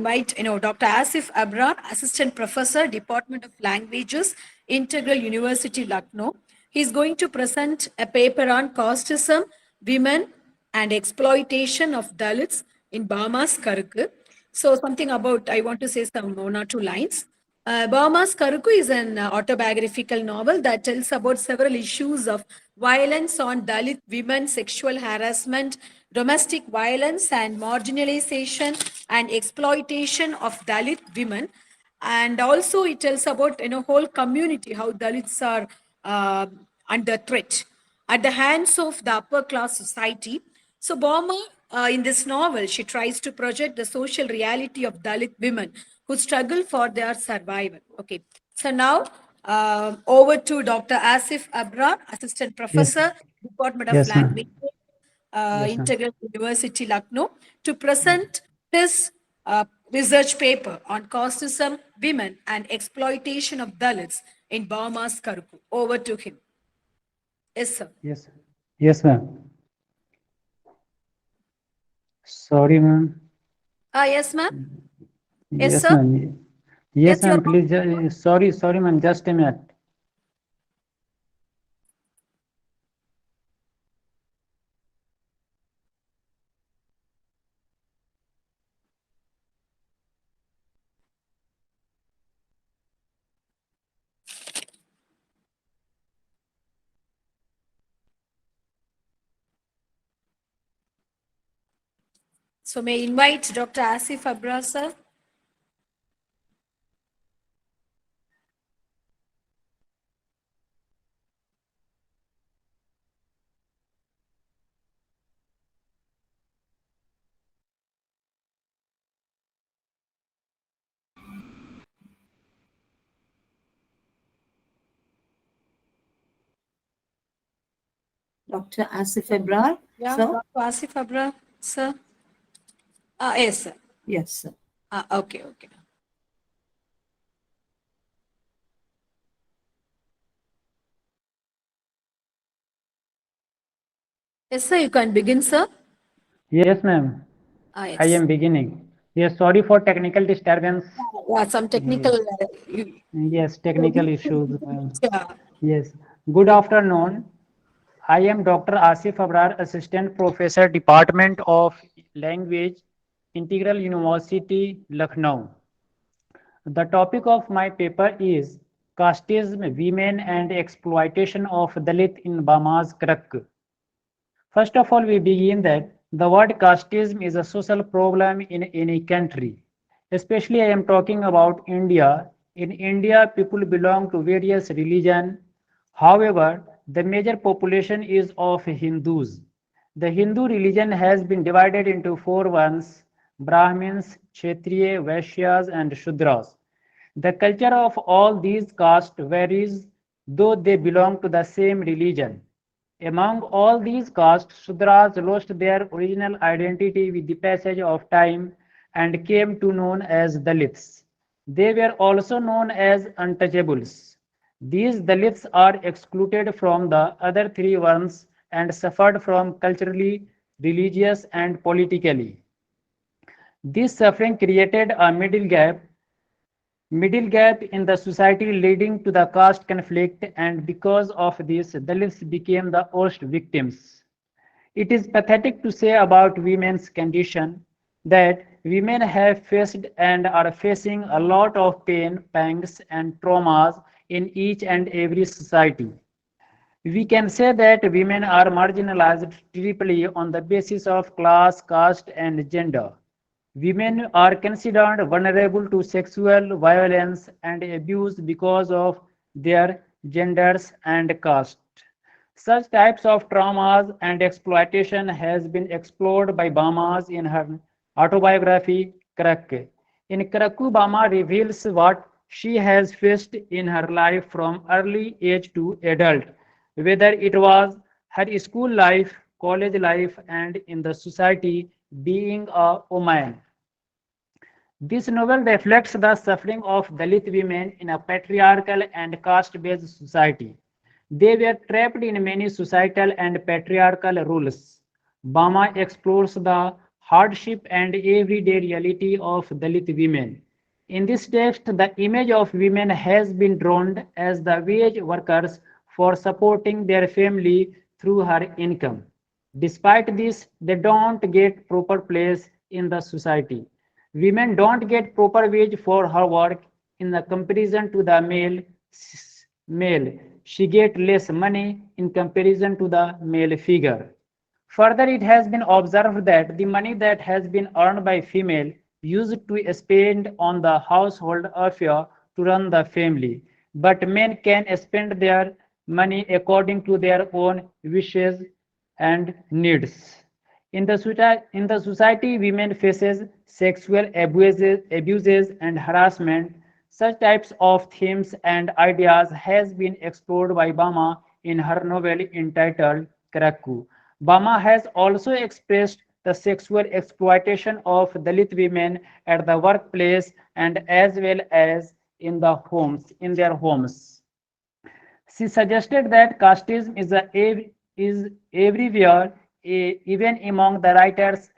invite Dr. Asif Abrar, Assistant Professor, Department of Languages, Integral University, Lucknow. He's going to present a paper on casteism, women, and exploitation of Dalits in Burma's Karuk. So something about, I want to say some one or two lines. Burma's Karuku is an autobiographical novel that tells about several issues of violence on Dalit women, sexual harassment, domestic violence, and marginalization and exploitation of Dalit women. And also, it tells about whole community how Dalits are under threat at the hands of the upper class society. So, Burma, in this novel, she tries to project the social reality of Dalit women who struggle for their survival. Okay. So now over to Dr. Asif Abrar, Assistant Yes, Professor, Department of yes, Language, ma'am. Yes, ma'am. Integral University, Lucknow, to present his research paper on casteism, women, and exploitation of Dalits in Burma's Karuku. Over to him. Yes, sir. Yes, yes, ma'am. Sorry, ma'am. Yes, ma'am. Yes, Yes, sir. ma'am. Yes, Yes, you're ma'am. Please, sorry, ma'am. Just a minute. So may I invite Dr. Asif Abrar, sir. Dr. Asif Ebrar, Yeah, sir? Dr. Asif Abrar, sir. Yes, sir. Yes, sir. Okay, okay. Yes, sir, you can begin, sir. Yes, ma'am. I Yes. am beginning. Yes, sorry for technical disturbance. Yeah, some technical. Yes, yes, technical issues. Yeah. Yes. Good afternoon. I am Dr. Asif Abrar, Assistant Professor, Department of Language, Integral University, Lucknow. The topic of my paper is Casteism, Women and Exploitation of Dalit in Burma's Krak. First of all, we begin that the word casteism is a social problem in any country. Especially I am talking about India. In India, people belong to various religions. However, the major population is of Hindus. The Hindu religion has been divided into four ones: Brahmins, Kshatriya, Vaishyas, and Shudras. The culture of all these castes varies, though they belong to the same religion. Among all these castes, Shudras lost their original identity with the passage of time and came to known as Dalits. They were also known as untouchables. These Dalits are excluded from the other three ones and suffered from culturally, religious, and politically. This suffering created a middle gap in the society leading to the caste conflict, and because of this, Dalits became the worst victims. It is pathetic to say about women's condition that women have faced and are facing a lot of pain, pangs, and traumas in each and every society. We can say that women are marginalized triply on the basis of class, caste, and gender. Women are considered vulnerable to sexual violence and abuse because of their genders and caste. Such types of traumas and exploitation has been explored by Bamas in her autobiography Krak. In Kraku, Bama reveals what she has faced in her life from early age to adult, whether it was her school life, college life, and in the society being a woman. This novel reflects the suffering of Dalit women in a patriarchal and caste-based society. They were trapped in many societal and patriarchal rules. Bama explores the hardship, and everyday reality of Dalit women. In this text, the image of women has been drawn as the wage workers for supporting their family through her income. Despite this, they don't get proper place in the society. Women don't get proper wage for her work in the comparison to the male. She get less money in comparison to the male figure. Further, it has been observed that the money that has been earned by female used to spend on the household affair to run the family, but men can spend their money according to their own wishes and needs. In the society, women faces sexual abuses and harassment. Such types of themes and ideas has been explored by Bama in her novel entitled Karaku. Bama has also expressed the sexual exploitation of Dalit women at the workplace and as well as in their homes. She suggested that casteism is everywhere, even among the writers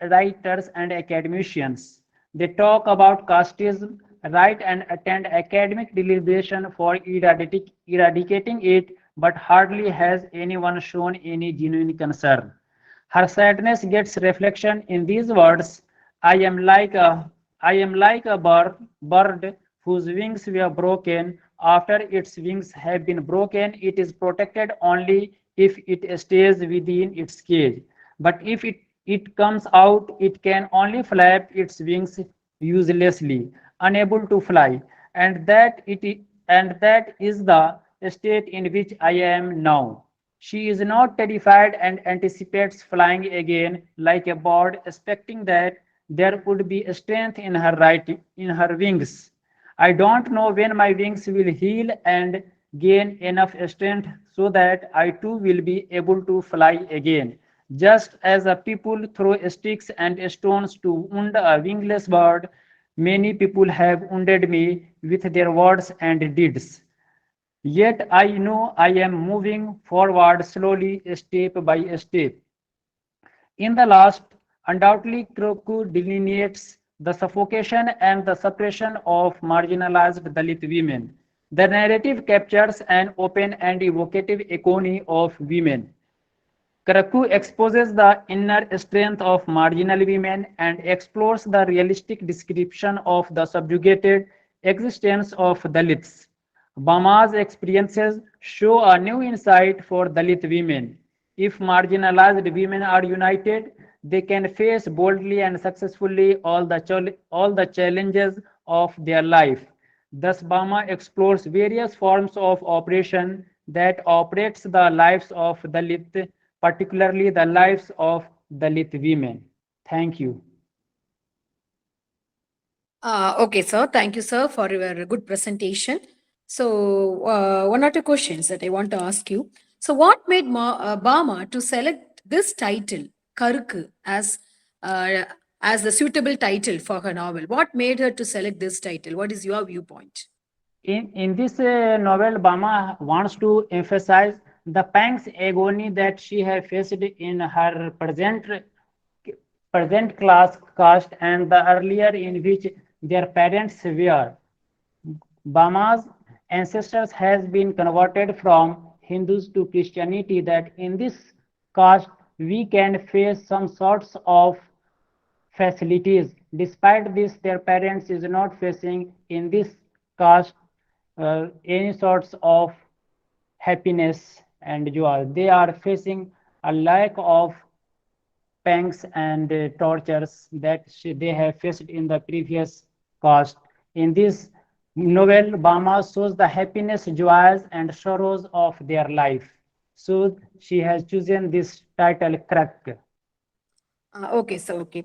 and academicians. They talk about casteism, write and attend academic deliberation for eradicating it, but hardly has anyone shown any genuine concern. Her sadness gets reflection in these words. I am like a I am like a bird whose wings were broken. After its wings have been broken, it is protected only if it stays within its cage. But if it comes out, it can only flap its wings uselessly, unable to fly. And that is the state in which I am now. She is not terrified and anticipates flying again like a bird, expecting that there would be strength in her wings. I don't know when my wings will heal and gain enough strength so that I too will be able to fly again. Just as a people throw sticks and stones to wound a wingless bird, many people have wounded me with their words and deeds. Yet I know I am moving forward slowly, step by step. In the last, undoubtedly, Kroku delineates the suffocation and the suppression of marginalized Dalit women. The narrative captures an open and evocative economy of women. Karaku exposes the inner strength of marginal women and explores the realistic description of the subjugated existence of Dalits. Bama's experiences show a new insight for Dalit women. If marginalized women are united, they can face boldly and successfully all the challenges of their life. Thus, Bama explores various forms of oppression that operates the lives of Dalit, particularly the lives of Dalit women. Thank you. Okay, sir. Thank you, sir, for your good presentation. So, one or two questions that I want to ask you. So, what made Bama to select this title, Karku, uh, as the suitable title for her novel? What made her to select this title? What is your viewpoint? In this novel, Bama wants to emphasize the pangs agony that she has faced in her present class caste and the earlier in which their parents were. Bama's ancestors has been converted from Hindus to Christianity that in this caste we can face some sorts of facilities. Despite this, their parents is not facing in this caste any sorts of happiness and joy. They are facing a lack of pangs and tortures that they have faced in the previous caste. In this novel, Bama shows the happiness, joys, and sorrows of their life. So she has chosen this title, Crack. Okay, so okay.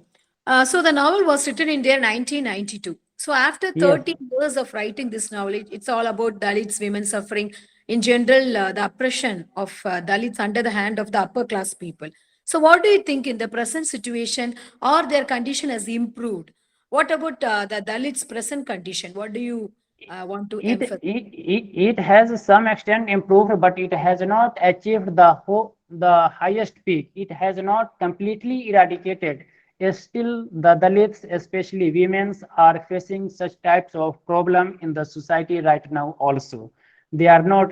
So the novel was written in year 1992. So after Yes. 30 years of writing this novel, it's all about Dalits, women suffering in general, the oppression of Dalits under the hand of the upper class people. So what do you think in the present situation, or their condition has improved? What about the Dalits' present condition? What do you want to emphasize? It has some extent improved, but it has not achieved the highest peak. It has not completely eradicated Still, the Dalits, especially women, are facing such types of problem in the society right now also. They have not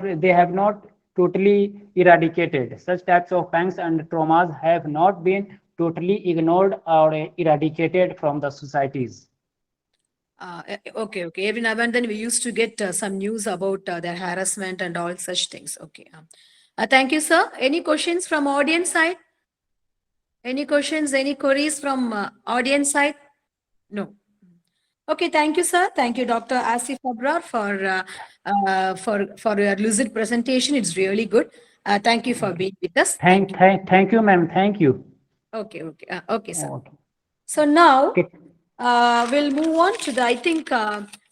totally eradicated. Such types of pangs and traumas have not been totally ignored or eradicated from the societies. Okay. Every now and then we used to get some news about their harassment and all such things. Okay. Thank you, sir. Any questions from audience side? Any questions, any queries from audience side? No. Okay, thank you, sir. Thank you, Dr. Asif Abrar, for your lucid presentation. It's really good. Thank you for being with us. Thank you. Thank you, ma'am. Thank you. Okay, sir. Okay. So now Okay. we'll move on to the, I think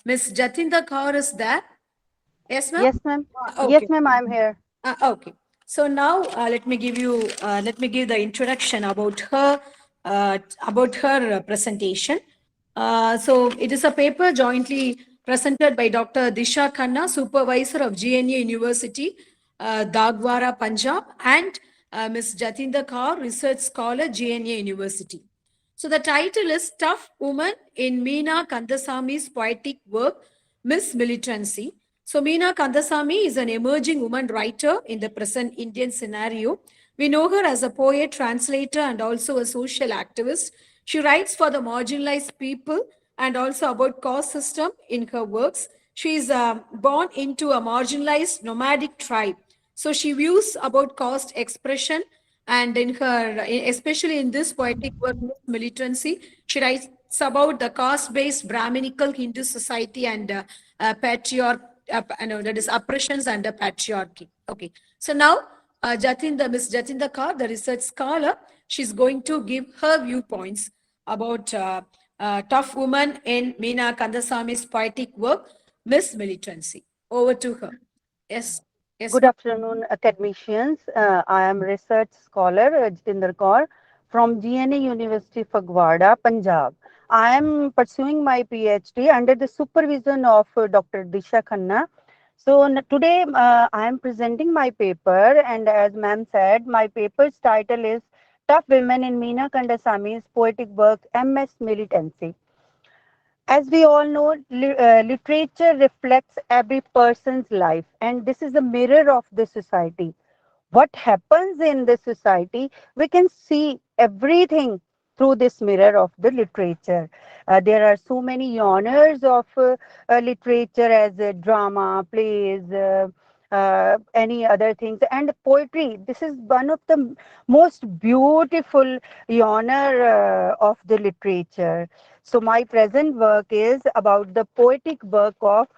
Miss Jatinda Kaur is there. Yes, ma'am? Yes, ma'am. Okay. Yes, ma'am, I'm here. Okay. So now let me give the introduction about her presentation. So it is a paper jointly presented by Dr. Disha Khanna, supervisor of GNA University, Dagwara, Punjab, and Ms. Jatinda Kaur, research scholar, GNA University. So the title is Tough Woman in Meena Kandasami's poetic work, Miss Militancy. So Meena Kandasamy is an emerging woman writer in the present Indian scenario. We know her as a poet, translator, and also a social activist. She writes for the marginalized people and also about caste system in her works. She is born into a marginalized nomadic tribe. So she views about caste expression, and in her, especially in this poetic work, Militancy, she writes about the caste-based Brahminical Hindu society and that is oppressions under patriarchy. Okay, so now Miss Jatinda Kaur, the research scholar, she's going to give her viewpoints about tough woman in Meena Kandasami's poetic work, Miss Militancy. Over to her. Yes, Good ma'am. afternoon, academicians. I am research scholar Jitinder Kaur from GNA University, Fagwada, Punjab. I am pursuing my PhD under the supervision of Dr. Disha Khanna. So today I am presenting my paper, and as ma'am said, my paper's title is Tough Women in Meena Kandasami's poetic work, MS Militancy. As we all know, literature reflects every person's life, and this is a mirror of the society. What happens in the society, we can see everything through this mirror of the literature. There are so many genres of literature as drama, plays, any other things, and poetry. This is one of the most beautiful genre of the literature. So my present work is about the poetic work of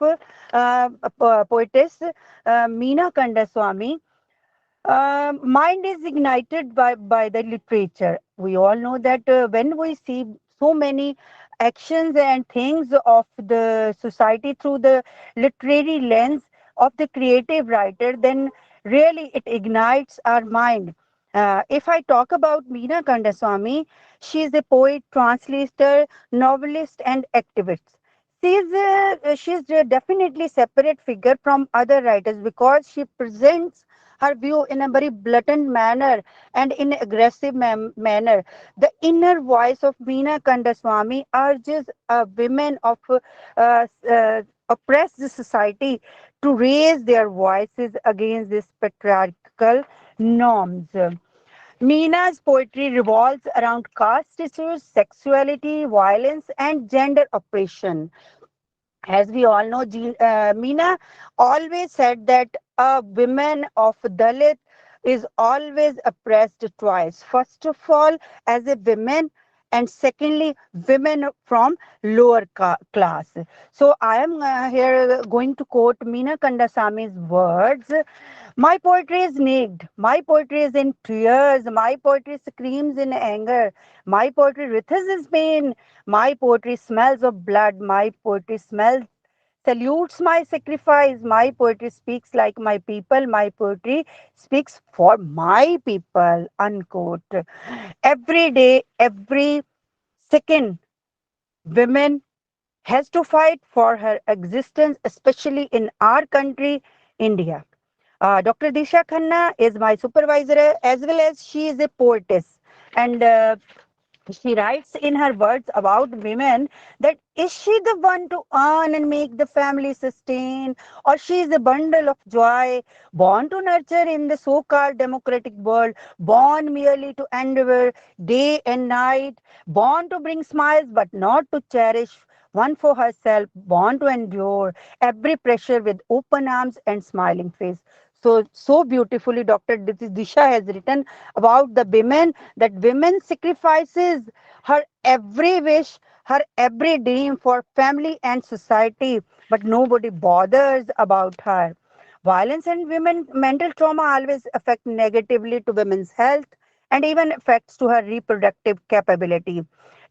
poetess Meena Kandaswamy. Mind is ignited by the literature. We all know that when we see so many actions and things of the society through the literary lens of the creative writer, then really it ignites our mind. If I talk about Meena Kandaswamy, she is a poet, translator, novelist, and activist. She's definitely separate figure from other writers because she presents her view in a very blatant manner and in aggressive manner. The inner voice of Meena Kandaswamy urges women of oppressed society to raise their voices against these patriarchal norms. Meena's poetry revolves around caste issues, sexuality, violence, and gender oppression. As we all know, Meena always said that a woman of Dalit is always oppressed twice. First of all, as a woman, and secondly, women from lower class. So I am here going to quote Meena Kandasami's words. My poetry is naked. My poetry is in tears. My poetry screams in anger. My poetry writhes in pain. My poetry smells of blood. My poetry smells salutes my sacrifice. My poetry speaks like my people. My poetry speaks for my people. Unquote. Every day, every second, women has to fight for her existence, especially in our country, India. Dr. Disha Khanna is my supervisor as well as she is a poetess. And She writes in her words about women that is she the one to earn and make the family sustain, or she is a bundle of joy, born to nurture in the so-called democratic world, born merely to endure day and night, born to bring smiles but not to cherish one for herself, born to endure every pressure with open arms and smiling face. So beautifully, Dr. Disha has written about the women, that women sacrifices her every wish, her every dream for family and society, but nobody bothers about her. Violence and women mental trauma always affect negatively to women's health and even affects to her reproductive capability.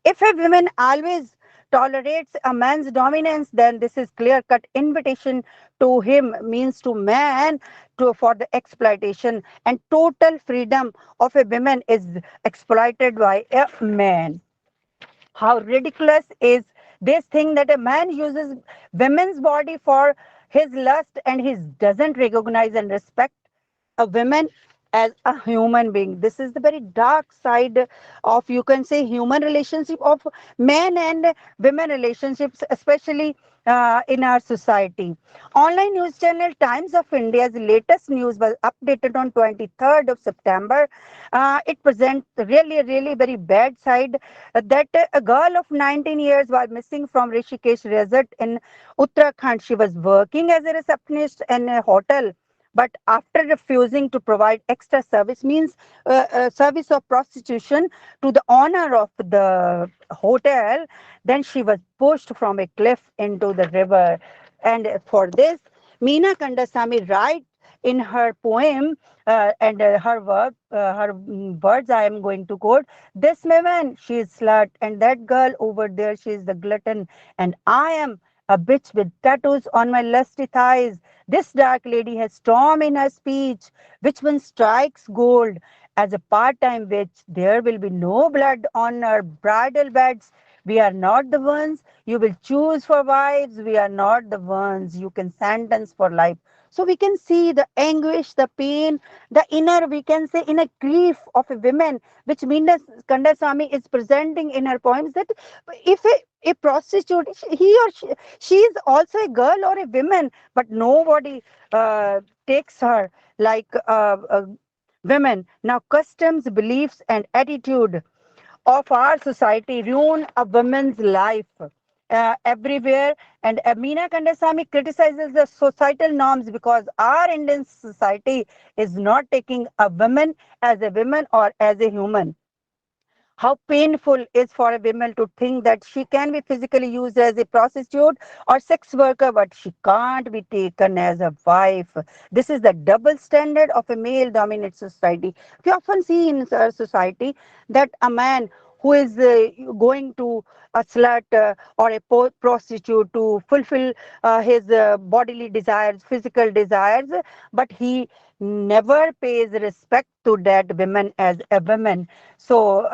If a woman always tolerates a man's dominance, then this is clear-cut invitation to him, means to man, to for the exploitation, and total freedom of a woman is exploited by a man. How ridiculous is this thing that a man uses women's body for his lust and he doesn't recognize and respect a woman as a human being. This is the very dark side of, you can say, human relationship of men and women relationships, especially in our society. Online news channel Times of India's latest news was updated on 23rd of September. It presents really very bad side, that a girl of 19 years was missing from Rishikesh resort in Uttarakhand. She was working as a receptionist in a hotel, but after refusing to provide extra service, means service of prostitution to the owner of the hotel, then she was pushed from a cliff into the river. And for this, Meena Kandasamy writes in her poem, and her words I am going to quote: "This woman, she is slut, and that girl over there, she is the glutton, and I am a bitch with tattoos on my lusty thighs. This dark lady has storm in her speech, which one strikes gold. As a part-time witch, there will be no blood on our bridal beds. We are not the ones you will choose for wives. We are not the ones you can sentence for life." So we can see the anguish, the pain, the inner, we can say, inner grief of a woman, which Meena Kandasamy is presenting in her poems, that if a prostitute, he or she is also a girl or a woman, but nobody takes her like women. Now, customs, beliefs, and attitude of our society ruin a woman's life everywhere. And Meena Kandasamy criticizes the societal norms because our Indian society is not taking a woman as a woman or as a human. How painful is for a woman to think that she can be physically used as a prostitute or sex worker, but she can't be taken as a wife. This is the double standard of a male dominated society. We often see in our society that a man who is going to a slut or a prostitute to fulfill his bodily desires, physical desires, but he never pays respect to that woman as a woman. So,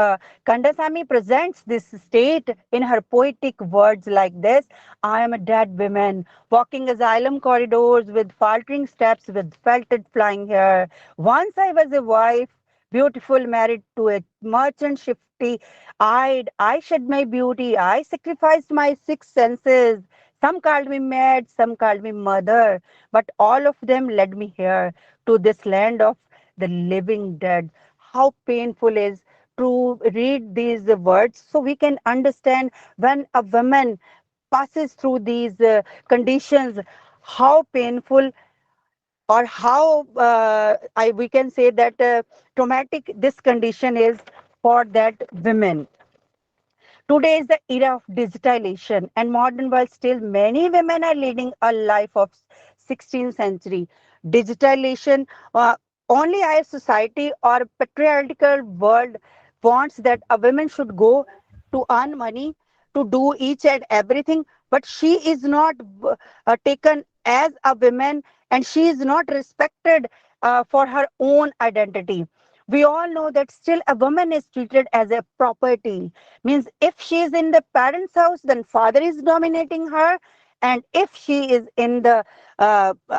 Kandasamy presents this state in her poetic words like this: I am a dead woman, walking asylum corridors with faltering steps, with felted flying hair. Once I was a wife, beautiful, married to a merchant, shifty eyed. I shed my beauty, I sacrificed my six senses. Some called me mad, some called me mother, but all of them led me here to this land of the living dead. How painful is to read these words, so we can understand when a woman passes through these conditions, how painful, or how we can say that traumatic this condition is for that women. Today is the era of digitalization and modern world. Still, many women are leading a life of 16th century. Digitalization, only our society or patriarchal world wants that a woman should go to earn money, to do each and everything, but she is not taken as a woman, and she is not respected for her own identity. We all know that still a woman is treated as a property. Means if she is in the parents' house, then father is dominating her. And if she is in the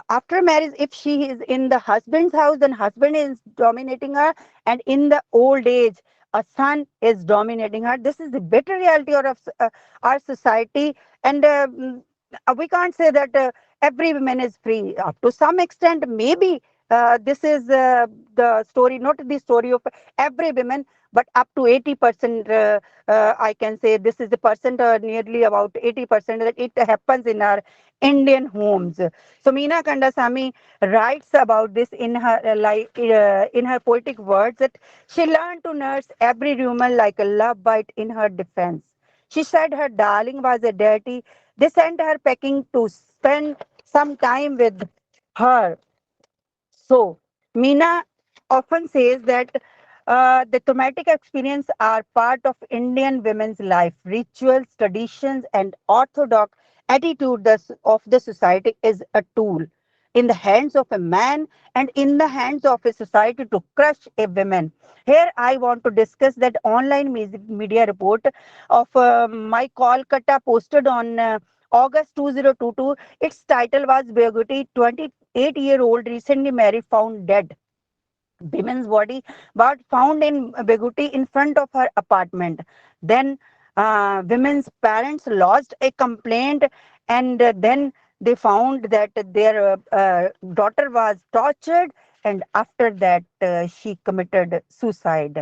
after marriage, if she is in the husband's house, then husband is dominating her. And in the old age, a son is dominating her. This is the bitter reality of our society. And we can't say that every woman is free. Up to some extent, maybe this is the story, not the story of every woman, but up to 80%, I can say this is the percent, nearly about 80% that it happens in our Indian homes. So Meena Kandasamy writes about this in her in her poetic words that she learned to nurse every rumor like a love bite in her defense. She said her darling was a deity. They sent her packing to spend some time with her. So, Meena often says that the traumatic experience are part of Indian women's life. Rituals, traditions, and orthodox attitude of the society is a tool in the hands of a man and in the hands of a society to crush a woman. Here, I want to discuss that online media report of my Kolkata posted on August 2022. Its title was Begoti 28-year-old recently married found dead. Women's body but found in Beguti in front of her apartment. Then women's parents lodged a complaint, and then they found that their daughter was tortured, and after that she committed suicide.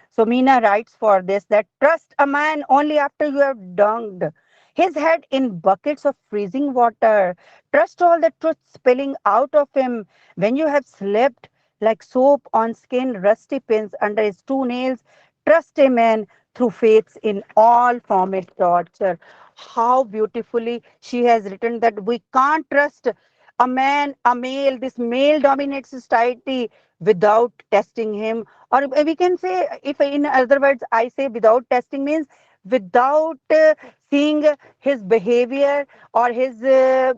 So Meena writes for this that trust a man only after you have dunked his head in buckets of freezing water. Trust all the truth spilling out of him when you have slept like soap on skin, rusty pins under his two nails. Trust a man through faiths in all format torture. How beautifully she has written that we can't trust a man, a male, this male dominated society without testing him. Or we can say, if in other words, I say without testing means without seeing his behavior or his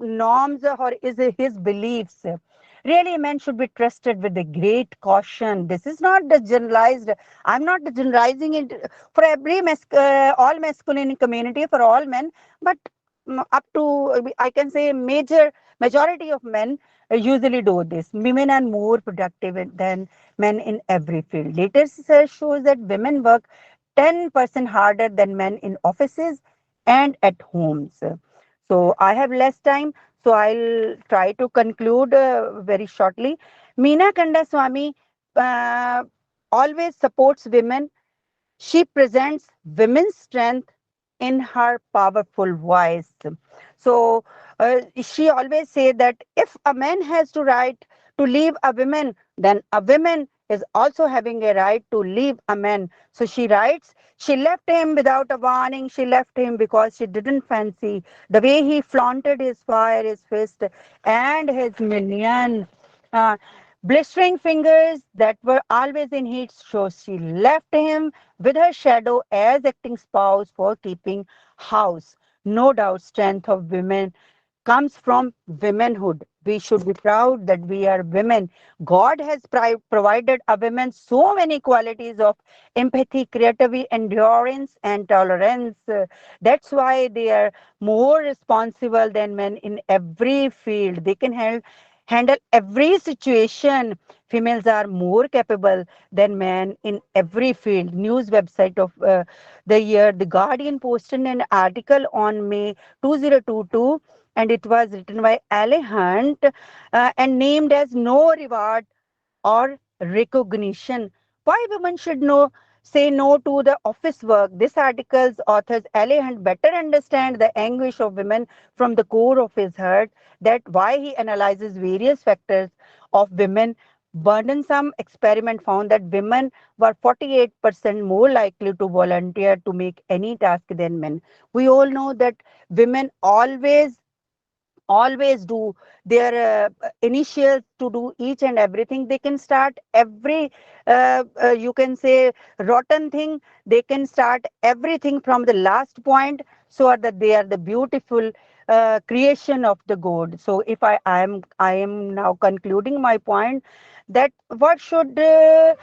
norms or his beliefs. Really, men should be trusted with a great caution. This is not the generalized. I'm not generalizing it for every all masculine community for all men, but up to I can say majority of men usually do this. Women are more productive than men in every field. Latest research shows that women work 10% harder than men in offices and at homes. So I have less time, so I'll try to conclude very shortly. Meena Kandaswamy uh, always supports women. She presents women's strength in her powerful voice. So she always say that if a man has to right to leave a woman, then a woman is also having a right to leave a man. So she writes, she left him without a warning. She left him because she didn't fancy the way he flaunted his fire, his fist, and his million. Uh, blistering fingers that were always in heat, so she left him with her shadow as acting spouse for keeping house. No doubt, strength of women comes from womanhood. We should be proud that we are women. God has provided a women so many qualities of empathy, creativity, endurance, and tolerance. That's why they are more responsible than men in every field. They can handle every situation. Females are more capable than men in every field. News website of the year, The Guardian posted an article on May 2022, and it was written by Ali Hunt and named as No Reward or Recognition. Why women should know say no to the office work. This article's authors Ali Hunt better understand the anguish of women from the core of his heart. That why he analyzes various factors of women. Burdensome experiment found that women were 48% more likely to volunteer to make any task than men. We all know that women always do their initials to do each and everything. They can start every you can say rotten thing. They can start everything from the last point, so that they are the beautiful creation of the god. So if I am now concluding my point that what should uh,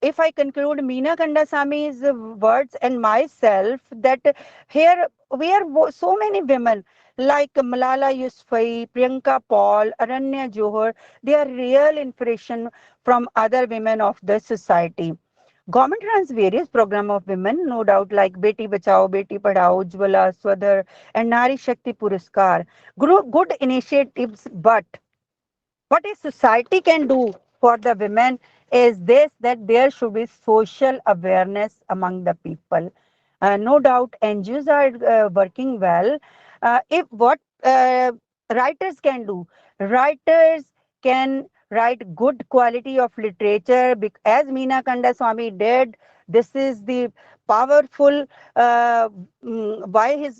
if I conclude Meena Kandasamy's words and myself, that here we are so many women like Malala Yousafzai, Priyanka Paul, Aranya Johar. They are real inspiration from other women of the society. Government runs various program of women, no doubt, like Beti Bachao, Beti Padhao, Ujjwala, Swadhar, and Nari Shakti Puraskar. Good initiatives, but what a society can do for the women is this, that there should be social awareness among the people. No doubt NGOs are working well. If what writers can do, writers can write good quality of literature, as Meena Kanda Swami did. This is the powerful, by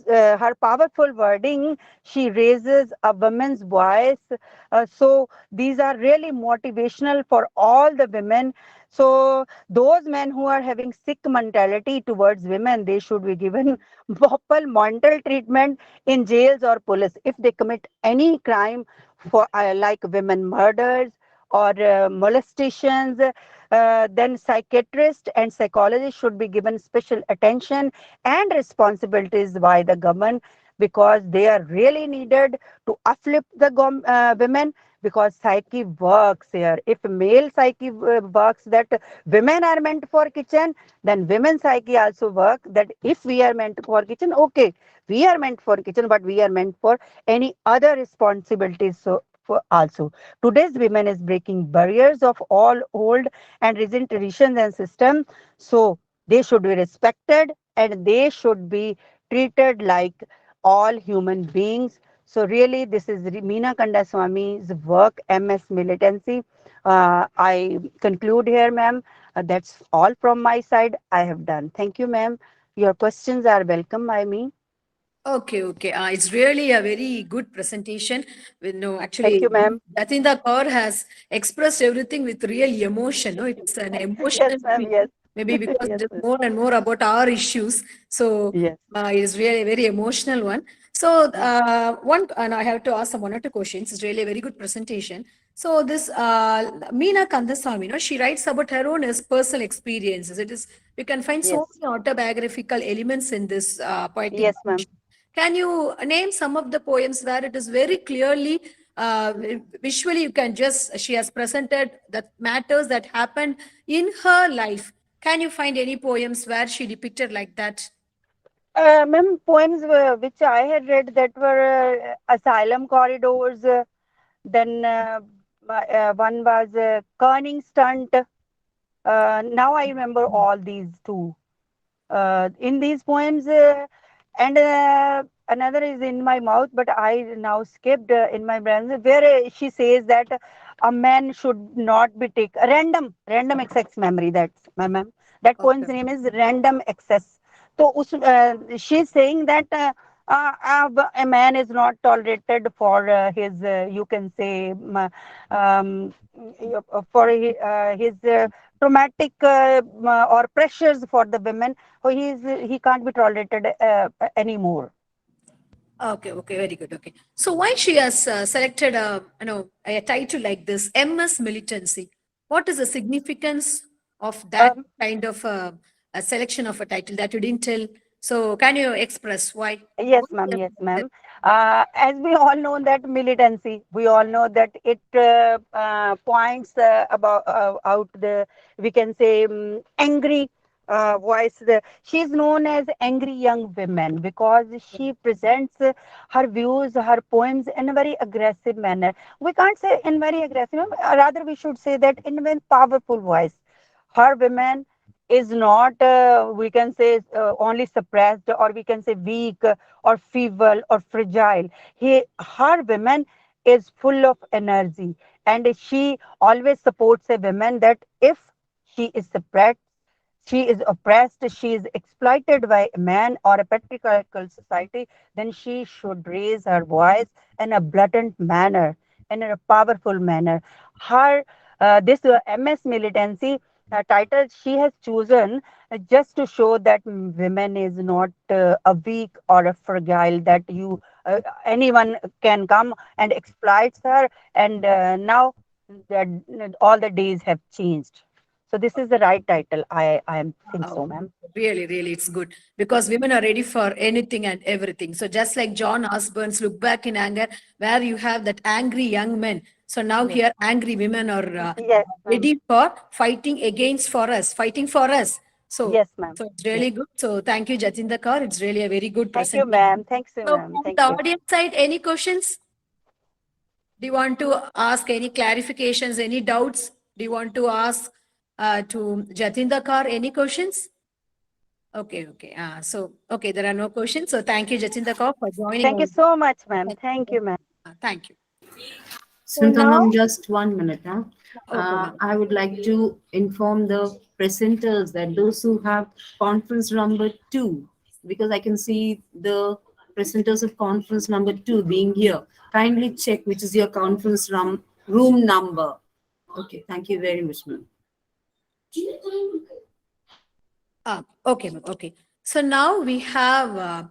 her powerful wording, she raises a woman's voice. So these are really motivational for all the women. So those men who are having sick mentality towards women, they should be given proper mental treatment in jails or police. If they commit any crime for like women murders or molestations, then psychiatrists and psychologists should be given special attention and responsibilities by the government, because they are really needed to uplift the women, because psyche works here. If male psyche works that women are meant for kitchen, then women psyche also work that if we are meant for kitchen, okay, we are meant for kitchen, but we are meant for any other responsibilities. So for also today's women is breaking barriers of all old and recent traditions and system. So they should be respected and they should be treated like all human beings. So really, this is Meena Kanda Swami's work, MS Militancy. I conclude here, ma'am. That's all from my side. I have done. Thank you, ma'am. Your questions are welcome by me. Okay, okay. It's really a very good presentation. With no, Thank actually, you, ma'am. Jatinda Kaur has expressed everything with real emotion. No, it's an Yes, emotional ma'am. speech. Yes. Maybe because Yes, it is ma'am. more and more about our issues. So Yes. it is really a very emotional one. So Yes. one, and I have to ask some one or two questions. It's really a very good presentation. So this Meena Kandasamy, she writes about her own personal experiences. It is, you can find so Yes. many autobiographical elements in this poetic Yes, ma'am. bunch. Can you name some of the poems where it is very clearly, visually, you can just, she has presented the matters that happened in her life. Can you find any poems where she depicted like that? Ma'am, poems which I had read that were Asylum Corridors, then one was Kerning Stunt. Now I remember all these two. In these poems, and another is in my mouth, but I now skipped in my brain, where she says that a man should not be take random access memory. That's my ma'am. That poem's Okay. name is Random Access. So she's saying that a man is not tolerated for his, you can say, for his traumatic or pressures for the women. So he can't be tolerated anymore. Okay, okay, very good. Okay. So why she has selected a title like this, MS Militancy? What is the significance of that Um, kind of a selection of a title that you didn't tell? So can you express why? Yes, Why she ma'am. has Yes, selected? ma'am. As we all know that militancy, we all know that it points about out the, we can say, angry voice. She's known as angry young women because she presents her views, her poems in a very aggressive manner. We can't say in very aggressive, rather we should say that in a very powerful voice. Her women is not, we can say, only suppressed, or we can say weak, or feeble or fragile. Her women is full of energy, and she always supports a woman that if she is suppressed, she is oppressed, she is exploited by a man or a patriarchal society, then she should raise her voice in a blatant manner, in a powerful manner. Her this MS Militancy title she has chosen just to show that women is not a weak or a fragile, that you anyone can come and exploits her, and now that all the days have changed. So this is the right title. I am think so, Wow. ma'am. Really, really, it's good because women are ready for anything and everything. So just like John Osborne's Look Back in Anger, where you have that angry young men So now here angry women are Yes, ma'am. ready for fighting against for us, fighting for us. So, Yes, ma'am. so it's really good. So thank you, Jatinder Kaur. It's really a very good Thank you, presentation. ma'am. Thanks, So ma'am. from Thank the you. audience side, any questions? Do you want to ask any clarifications, any doubts? Do you want to ask to Jatinder Kaur any questions? Okay, okay. Okay, there are no questions. So thank you, Jatinder Kaur, for joining Thank you us. so much, ma'am. Thank you, ma'am. Thank you. Smita now- ma'am, just 1 minute. Huh? Okay, ma'am. I would like to inform the presenters that those who have conference number 2, because I can see the presenters of conference number 2 being here. Kindly check which is your conference room number. Okay, thank you very much, ma'am. Okay, ma'am. Okay. So now we have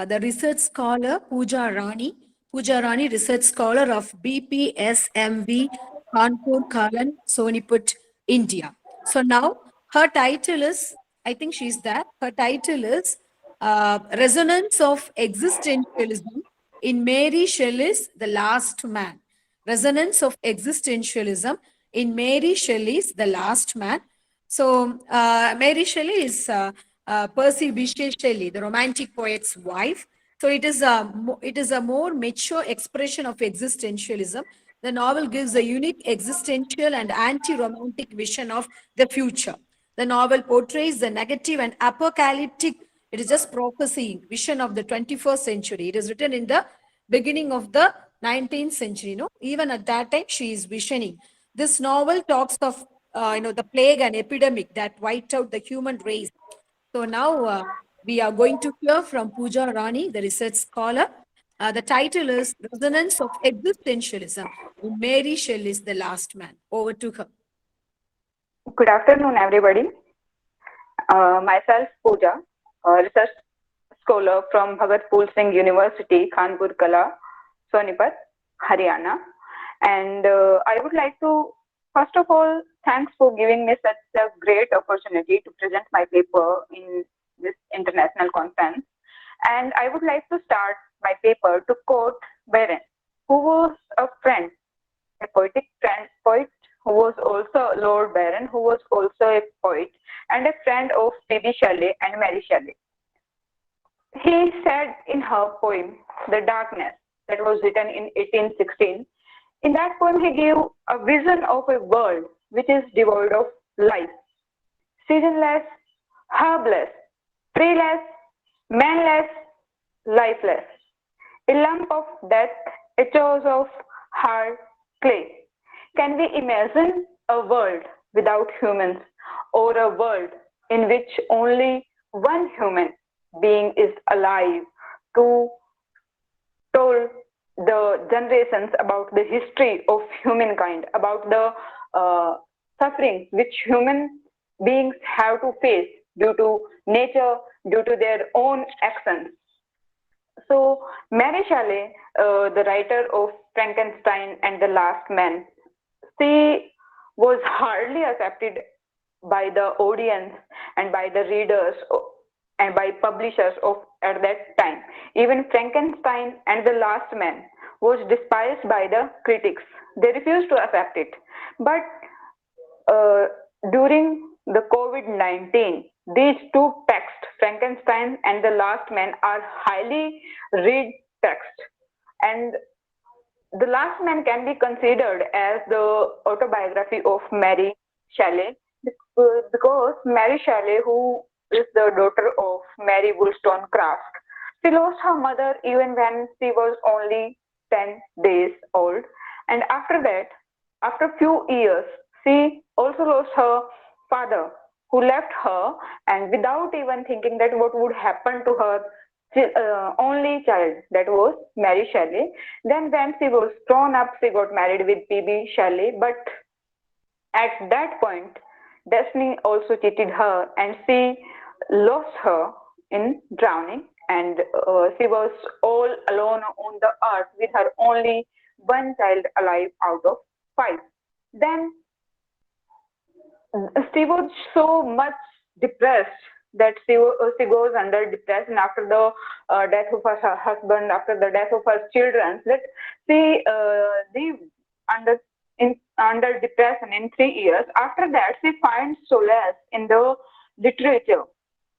the research scholar Pooja Rani. Pooja Rani, research scholar of BPSMV, Kanpur, Kalan, Soniput, India. So now her title is, I think she's there. Her title is Resonance of Existentialism in Mary Shelley's The Last Man. Resonance of Existentialism in Mary Shelley's The Last Man. So, Mary Shelley is Percy Bysshe Shelley, the romantic poet's wife. So, it is a more mature expression of existentialism. The novel gives a unique existential and anti-romantic vision of the future. The novel portrays the negative and apocalyptic, it is just prophecy, vision of the 21st century. It is written in the beginning of the 19th century. Even at that time, she is visioning. This novel talks of the plague and epidemic that wiped out the human race. So now we are going to hear from Pooja Rani, the research scholar. The title is Resonance of Existentialism in Mary Shelley's The Last Man. Over to her. Good afternoon, everybody. Myself, Pooja, a research scholar from Bhagat Phool Singh University, Kanpur Kala, Sonipat, Haryana. And I would like to, first of all, thanks for giving me such a great opportunity to present my paper in this international conference. And I would like to start my paper to quote Byron, who was a friend, a poetic friend, poet who was also Lord Byron, who was also a poet and a friend of Phoebe Shelley and Mary Shelley. He said in her poem, The Darkness, that was written in 1816, in that poem he gave a vision of a world which is devoid of life, seasonless, herbless, treeless, manless, lifeless, a lump of death, a chose of hard clay. Can we imagine a world without humans, or a world in which only one human being is alive to tell the generations about the history of humankind, about the suffering which human beings have to face due to nature, due to their own actions? So, Mary Shelley, the writer of Frankenstein and the Last Man, she was hardly accepted by the audience and by the readers and by publishers of at that time. Even Frankenstein and the Last Man was despised by the critics. They refused to accept it. But during the COVID-19, these two texts, Frankenstein and the Last Man, are highly read texts. And the Last Man can be considered as the autobiography of Mary Shelley because Mary Shelley, who is the daughter of Mary Wollstonecraft, she lost her mother even when she was only 10 days old. And after that, after a few years, she also lost her father, who left her, and without even thinking that what would happen to her only child, that was Mary Shelley. Then when she was grown up, she got married with P.B. Shelley, but at that point, destiny also cheated her and she lost her in drowning, and she was all alone on the earth with her only one child alive out of 5. Then she was so much depressed that she goes under depression after the death of her husband, after the death of her children, that she lived under depression in 3 years. After that, she finds solace in the literature.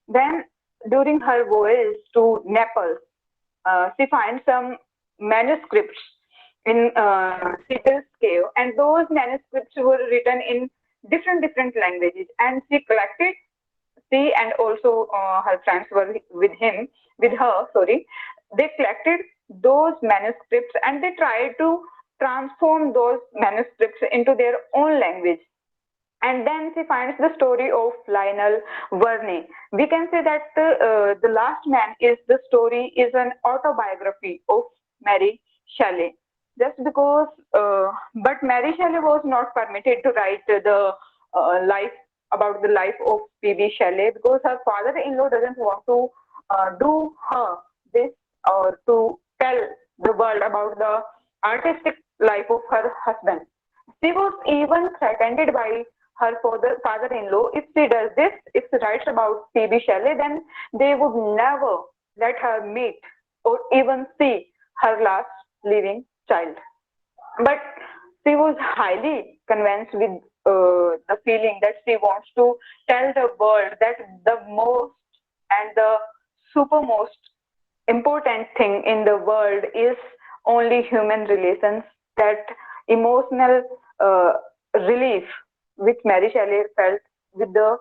Then, during her voyage to Nepal, she finds some manuscripts in Sibyl's cave, and those manuscripts were written in different languages. And she and also her friends were with her. Sorry, they collected those manuscripts and they tried to transform those manuscripts into their own language. And then she finds the story of Lionel Verney. We can say that the Last Man is the story is an autobiography of Mary Shelley. Just because, but Mary Shelley was not permitted to write the life about the life of P.B. Shelley because her father-in-law doesn't want to do her this or to tell the world about the artistic life of her husband. She was even threatened by her father-in-law. If she does this, if she writes about P.B. Shelley, then they would never let her meet or even see her last living child. But she was highly convinced with the feeling that she wants to tell the world that the most and the supermost important thing in the world is only human relations, that emotional relief which Mary Shelley felt with the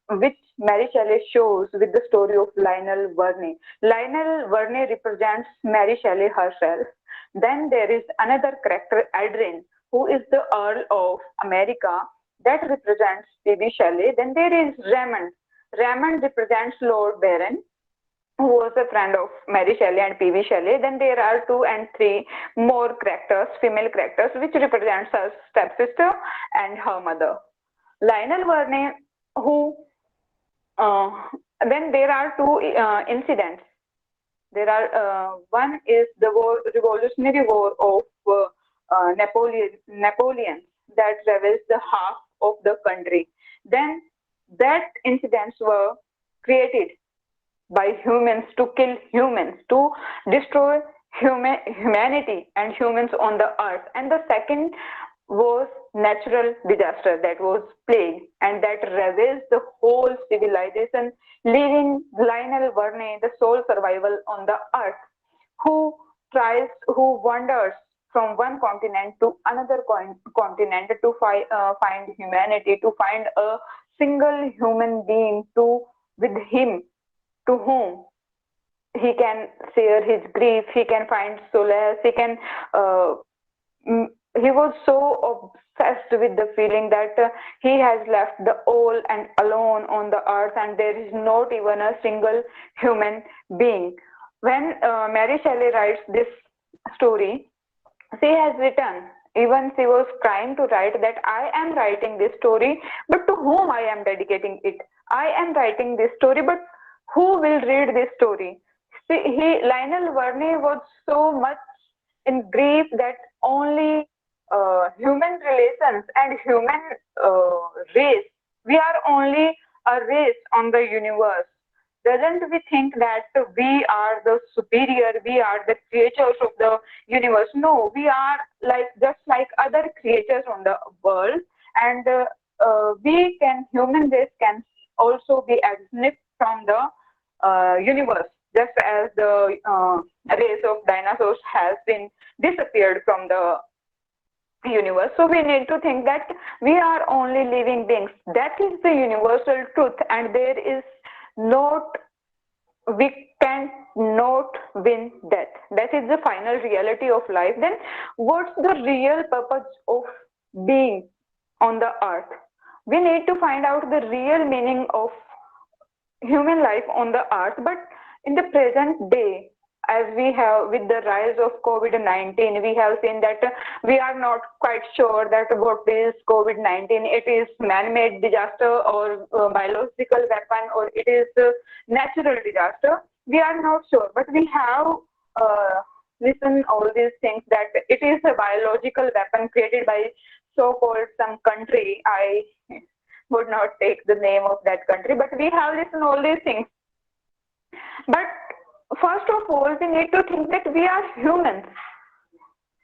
which Mary Shelley shows with the story of Lionel Verney. Lionel Verney represents Mary Shelley herself. Then there is another character, Adrian, who is the Earl of America, that represents P.B. Shelley. Then there is Raymond. Raymond represents Lord Byron, who was a friend of Mary Shelley and P.B. Shelley. Then there are 2 and 3 more characters, female characters, which represents her stepsister and her mother. Lionel Verney, who then there are 2 incidents. There are one is the Revolutionary War of Napoleon that ravaged the half of the country. Then that incidents were created by humans to kill humans, to destroy humanity and humans on the earth. And the second was natural disaster, that was plague, and that ravaged the whole civilization, leaving Lionel Verney the sole survival on the earth, who wanders from one continent to another continent to find humanity, to find a single human being with him, to whom he can share his grief, he can find solace, he was so obsessed with the feeling that he has left the all and alone on the earth and there is not even a single human being. When Mary Shelley writes this story, she has written, even she was trying to write that I am writing this story, but to whom I am dedicating it? I am writing this story, but who will read this story? Lionel Verney was so much in grief that only human relations and human race, we are only a race on the universe. Doesn't we think that we are the superior, we are the creatures of the universe? No, we are just like other creatures on the world, and human race can also be extinct from the universe, just as the race of dinosaurs has been disappeared from the universe. So we need to think that we are only living beings. That is the universal truth, and there is we can not win death. That is the final reality of life. Then what's the real purpose of being on the earth? We need to find out the real meaning of human life on the earth. But in the present day, as we have with the rise of COVID-19, we have seen that we are not quite sure that what is COVID-19. It is man-made disaster or biological weapon, or it is natural disaster. We are not sure, but we have listened all these things that it is a biological weapon created by so-called some country. I would not take the name of that country, but we have listened all these things. But first of all, we need to think that we are humans.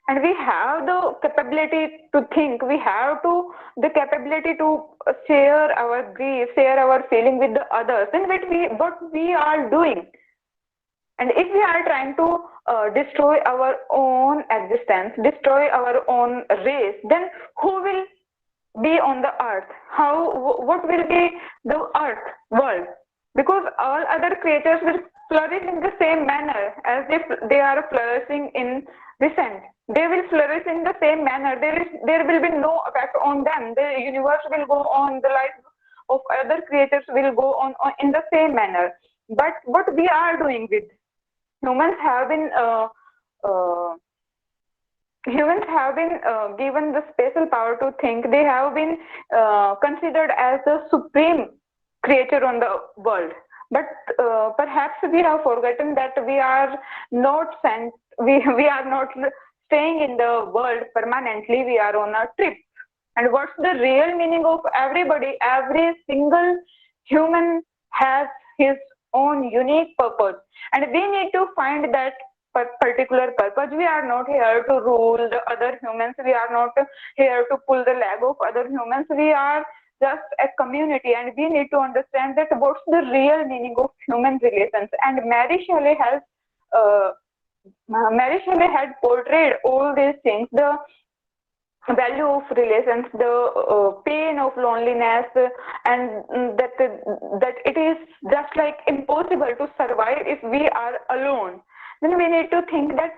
and we have the capability to think, we have to the capability to share our grief, share our feeling with the others, and what we are doing. And if we are trying to destroy our own existence, destroy our own race, then who will be on the earth? What will be the earth world? Because all other creatures will flourish in the same manner as if they are flourishing in recent. They will flourish in the same manner. There will be no effect on them. The universe will go on. The life of other creatures will go on in the same manner. But what we are doing with humans have been uh, humans have been given the special power to think. They have been considered as the supreme creature on the world. But perhaps we have forgotten that we are not sent. We are not staying in the world permanently. We are on a trip. And what's the real meaning of everybody? Every single human has his own unique purpose, and we need to find that particular purpose. We are not here to rule the other humans. We are not here to pull the leg of other humans. We are just a community, and we need to understand that what's the real meaning of human relations. And uh, Mary Shelley had portrayed all these things: the value of relations, the pain of loneliness, and that it is just like impossible to survive if we are alone. Then we need to think that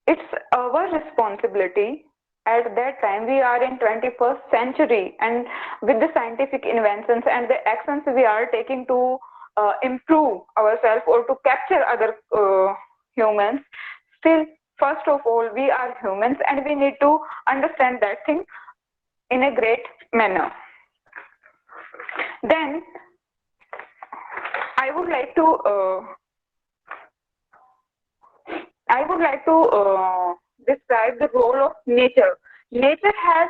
it's our responsibility. At that time, we are in 21st century, and with the scientific inventions and the actions we are taking to improve ourselves or to capture other humans, still, first of all, we are humans, and we need to understand that thing in a great manner. Then I would like to describe the role of nature. Nature has,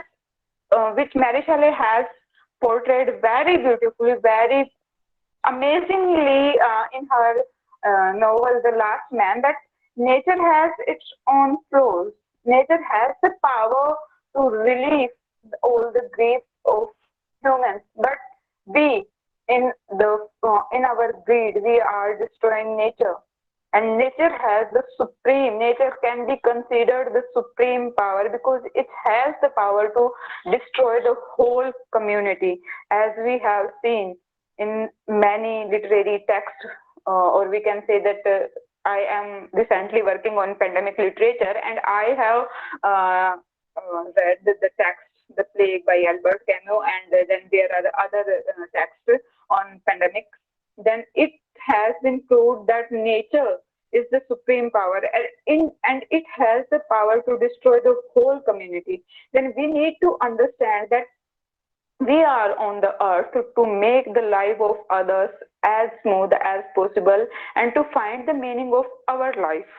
which Mary Shelley has portrayed very beautifully, very amazingly in her novel The Last Man, that nature has its own flaws. Nature has the power to relieve all the grief of humans, but we, in our greed, we are destroying nature. And nature has the supreme, nature can be considered the supreme power because it has the power to destroy the whole community, as we have seen in many literary texts, or we can say that I am recently working on pandemic literature, and I have read the text, The Plague by Albert Camus, and then there are other texts on pandemic. Then it has been proved that nature is the supreme power, and it has the power to destroy the whole community. Then we need to understand that we are on the earth to make the life of others as smooth as possible and to find the meaning of our life.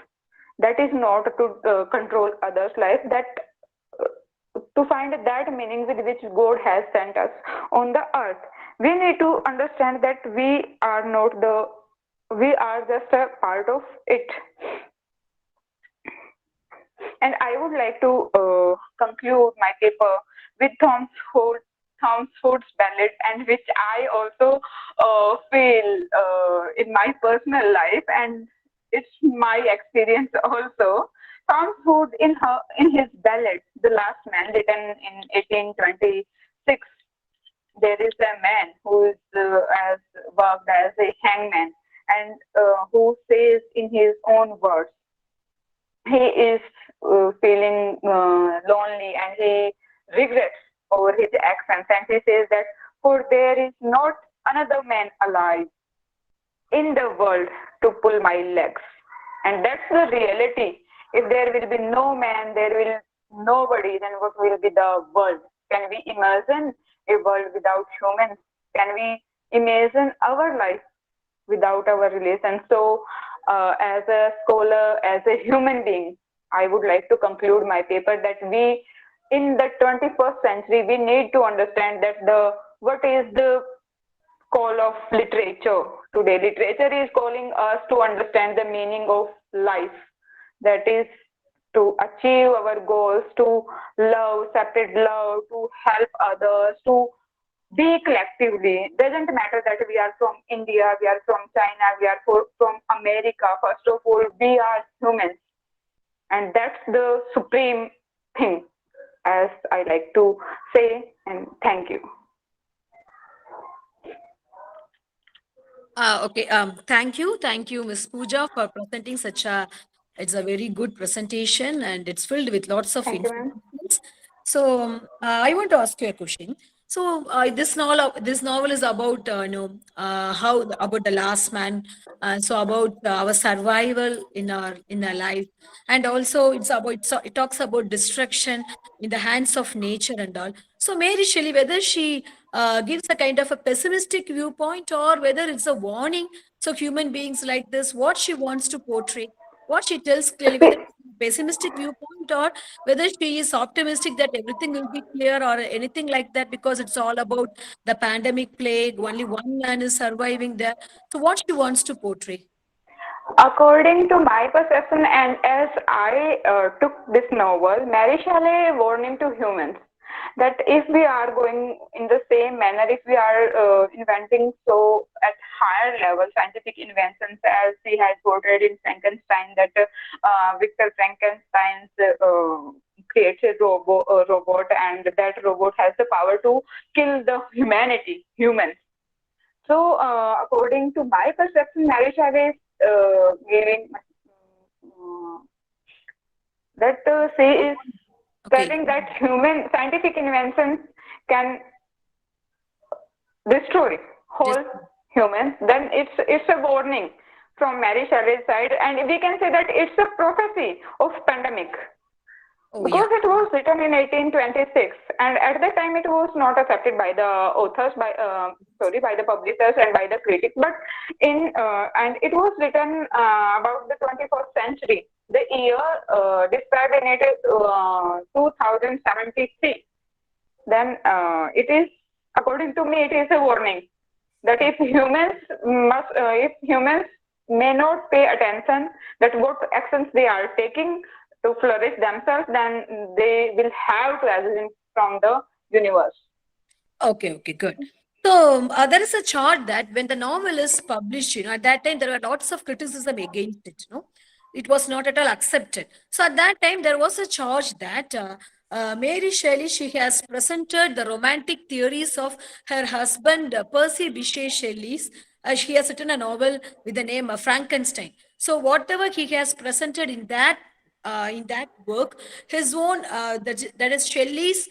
That is not to control others' life, that to find that meaning with which God has sent us on the earth. We need to understand that we are just a part of it. And I would like to conclude my paper with Thomas Hood's ballad, and which I also feel in my personal life, and it's my experience also. Thomas Hood, in his ballad, The Last Man, written in 1826, there is a man who has worked as a hangman, and who says in his own words, he is feeling lonely, and he regrets over his actions, and he says that, for there is not another man alive in the world to pull my legs. And that's the reality. If there will be no man, there will nobody, then what will be the world? Can we imagine a world without humans? Can we imagine our life without our relations? So as a scholar, as a human being, I would like to conclude my paper that we, in the 21st century, we need to understand that what is the call of literature today. Literature is calling us to understand the meaning of life. That is to achieve our goals, to love, separate love, to help others, to be collectively. Doesn't matter that we are from India, we are from China, we are from America. First of all, we are humans, and that's the supreme thing, as I like to say. And thank you. Okay. Thank you, Miss Pooja, for presenting such a. It's a very good presentation, and it's filled with lots of Thank you, ma'am. information. So, I want to ask you a question. So, this novel is about, about the last man. So about our survival in our life, and also it talks about destruction in the hands of nature and all. So, Mary Shelley, whether she gives a kind of a pessimistic viewpoint or whether it's a warning. So human beings like this, what she wants to portray, what she tells clearly, whether it's a pessimistic viewpoint or whether she is optimistic that everything will be clear or anything like that, because it's all about the pandemic plague, only one man is surviving there. So what she wants to portray. According to my perception, and as I took this novel, Mary Shelley warning to humans that if we are going in the same manner, if we are inventing so at higher level scientific inventions as he has portrayed in Frankenstein, that Victor Frankenstein creates robot, and that robot has the power to kill the humans. So, according to my perception, Mary Shelley is giving that she is Okay. telling that human scientific inventions can destroy whole humans. Then it's a warning from Mary Shelley's side, and we can say that it's a prophecy of pandemic. Oh, Because yeah. it was written in 1826, and at that time it was not accepted by the authors, by the publishers and by the critics. But and it was written about the 21st century. The year described in it is 2073. Then it is, according to me, it is a warning that if humans may not pay attention that what actions they are taking to flourish themselves, then they will have to exit from the universe. Okay, good. So there is a chart that when the novel is published, at that time there were lots of criticism against it. It was not at all accepted. So at that time there was a charge that Mary Shelley, she has presented the romantic theories of her husband Percy Bysshe Shelley's. She has written a novel with the name Frankenstein. So whatever he has presented in that work, his own that is Shelley's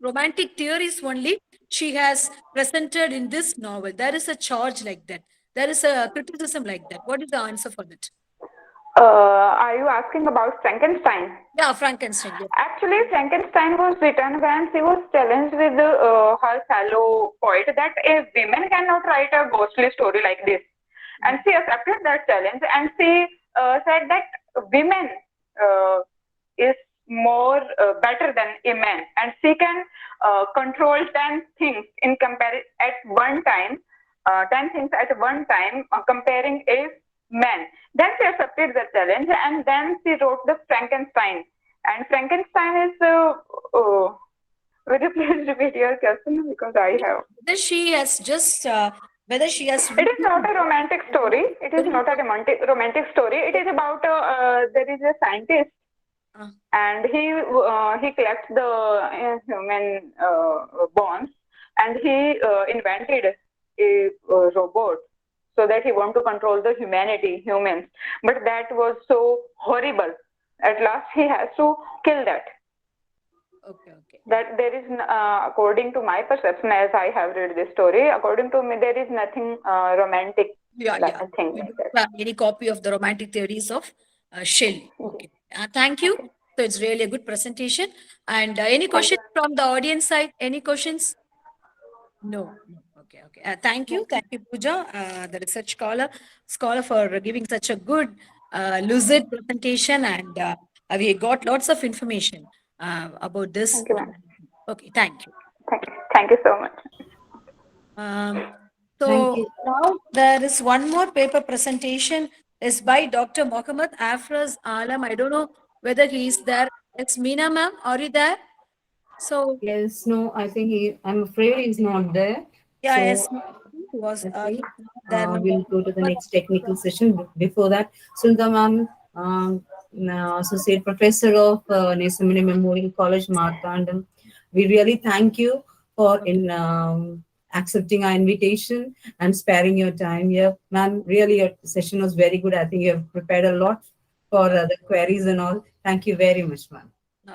romantic theories only she has presented in this novel. There is a charge like that. There is a criticism like that. What is the answer for that? Are you asking about Frankenstein? Yeah, Frankenstein. Yeah. Actually, Frankenstein was written when she was challenged with her fellow poet that a woman cannot write a ghostly story like this. And she accepted that challenge, and she said that women is more better than a man, and she can control 10 things in comparison at one time, 10 things at one time, comparing a man. Then she accepted the challenge, and then she wrote the Frankenstein. And Frankenstein is will you please repeat your question, because I have. Whether she has just whether she has. It is not a romantic story. It is not a romantic story. It is about there is a scientist, and he collects the human bones, and he invented a robot so that he want to control the humans. But that was so horrible. At last, he has to kill that. Okay. That there is, according to my perception, as I have read this story, according to me, there is nothing romantic. Yeah. Thing We like don't that. have any copy of the romantic theories of Shelley. Okay. Thank you. So it's really a good presentation. And any questions from the audience side? Any questions? No. Okay. Thank you, Pooja, the research scholar for giving such a good, lucid presentation, and we got lots of information about this. Thank you, ma'am. Okay, thank you. Thank you so much. So Thank you. now there is one more paper presentation is by Dr. Mohammed Afraz Alam. I don't know whether he is there. Yes, Meena ma'am, are you there? So Yes, no, I think I'm afraid he's not there. yeah, yes, So he was I think he's not there now. we'll go to the next technical session. Before that, Sundar ma'am, Associate Professor of Nesamani Memorial College, Martandam, we really thank you for in accepting our invitation and sparing your time here. Ma'am, really your session was very good. I think you have prepared a lot for the queries and all. Thank you very much, ma'am.